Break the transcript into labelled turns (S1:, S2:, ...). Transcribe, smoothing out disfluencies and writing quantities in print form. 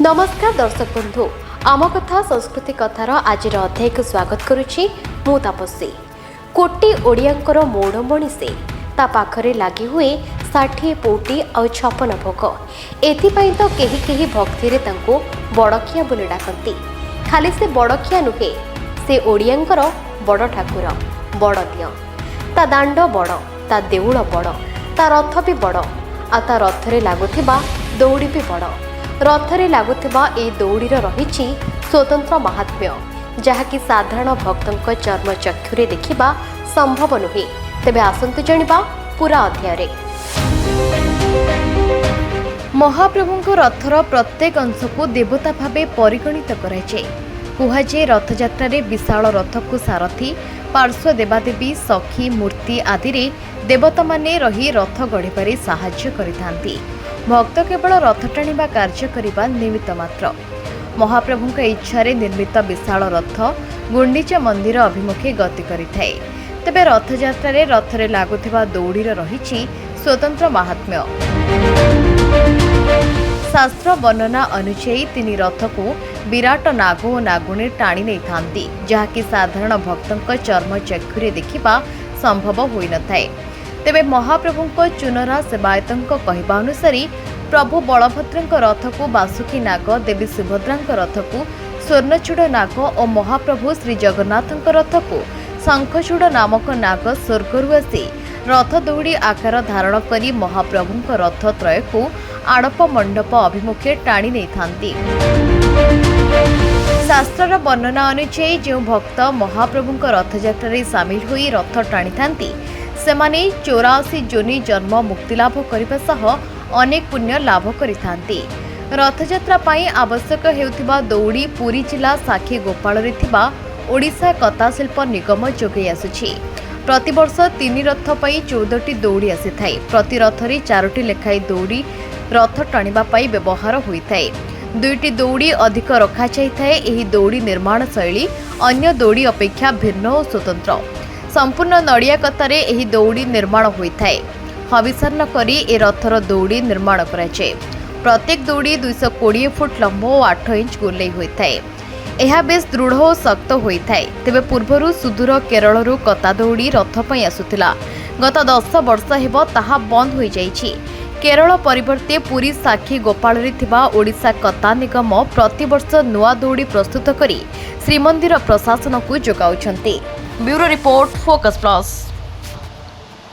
S1: नमस्कार दर्शक बंधु आम कथा संस्कृति कथार आज अध्याय को स्वागत करुछि मु तापसी। कोटी ओडियांकर मौड़मणि से ता पाखरे लागी हुए 60 पौटी और 56 भोग। एथिपाई तो केही केही भक्ति रे तांको बड़खिया बोली डाकंती। खाली से बड़खिया नुहे, से ओडियांकर बड़ ठाकुर, बड़ दिय। ता दांड बड़, ता देउळ बड़, ता रथ भी बड़, आ ता रथरे लागुथिबा दौड़ी भी बड़। रथरे लागुथिबा ए दौड़ीर रहिछि स्वतंत्र महात्म्य, जहाँकि साधारण भक्तों चर्म चक्षुरे देखिबा संभव नुहे। तेबे आसंतु जानिबा पूरा अध्याय। महाप्रभुଙ୍କ रथर प्रत्येक अंश को देवता भावे परिगणित कराइछे। कुहाजे रथयात्रा रे विशाल रथ को सारथी, पार्श्व देवादेवी, सखी, मूर्ति आदि रे देवता माने रही रथ गढ़िबारे साहाय्य करिथांती। भक्त केवल रथ टाणिबा कार्य करिबा निमित्त मात्र। महाप्रभुଙ୍କ इच्छारे निर्मित विशाल रथ गुंडीचा मंदिर अभिमुखे गति करिथाए। तेबे रथयात्रा रे रथरे लागुथिबा दौड़ीर रहिछि स्वतंत्र महात्म्य। शास्त्र वर्णना अनुसार तीन रथ को विराट नाग और नागुणी टाणी नहीं थांती, जहाँकि साधारण भक्तों चर्म चक्षुरे देखिबा संभव होई न थाए। तेबे महाप्रभुଙ୍କ चुनरा सेवायतଙ୍କ कहवा अनुसार प्रभु बलभद्रଙ୍କ रथ को बासुकी नाग, देवी सुभद्राଙ୍କ रथ को स्वर्णचूड़ नाग और महाप्रभु श्री जगन्नाथଙ୍କ रथ को शंखचूड़ नामक नाग स्वर्गरु आसी रथ दौड़ी आकार धारण करी महाप्रभुଙ୍କ रथ त्रय को आड़प मंडप अभिमुखे टाणी नहीं थांती। शास्त्र वर्णना अनुसार जो भक्त महाप्रभुଙ୍କ रथयात्रा रे सामिल होई रथ टाणी थांती, सेमाने 84 जोनि जन्म मुक्तिलाभ करने सह अनेक पुण्य लाभ करिथांती। रथयात्रा पाई आवश्यक हेउथिबा दौड़ी पुरी जिला साखी गोपाल रे थिबा ओडिशा कता शिल्प निगम जोगै आसुछि। प्रतिवर्ष 3 रथ पाई 14टी दौड़ी आसीथाए। प्रति रथरे 4टी लेखाई दौड़ी रथ टाणिबा पाई व्यवहार होइथाए। 2टी दौड़ी अधिक रखा जाइथाए। एही दौड़ी निर्माण शैली अन्य दौड़ी अपेक्षा भिन्न और स्वतंत्र। संपूर्ण नड़िया कतारे एही दौड़ी निर्माण होइथाए। हविषान्न करी ए रथर दौड़ी निर्माण कराଯାए। प्रत्येक दौड़ी 220 फुट लंब और 8 इंच गोलाई होइथाए। एहा बेस दृढ़ और शक्त होइथाए। तेबे पूर्वरु सुदूर केरळरु कता दौड़ी रथ पई आसुथिला। गत 10 वर्ष हेबो ताहा बंद होई जाइछि। केरळ परिवर्ते पुरी साखी गोपाल रे थिबा ओडिशा कता निगम प्रतिवर्ष नुआ दौड़ी प्रस्तुत करी श्रीमंदिर प्रशासन को जोगाउछंती। Bureau report focus plus.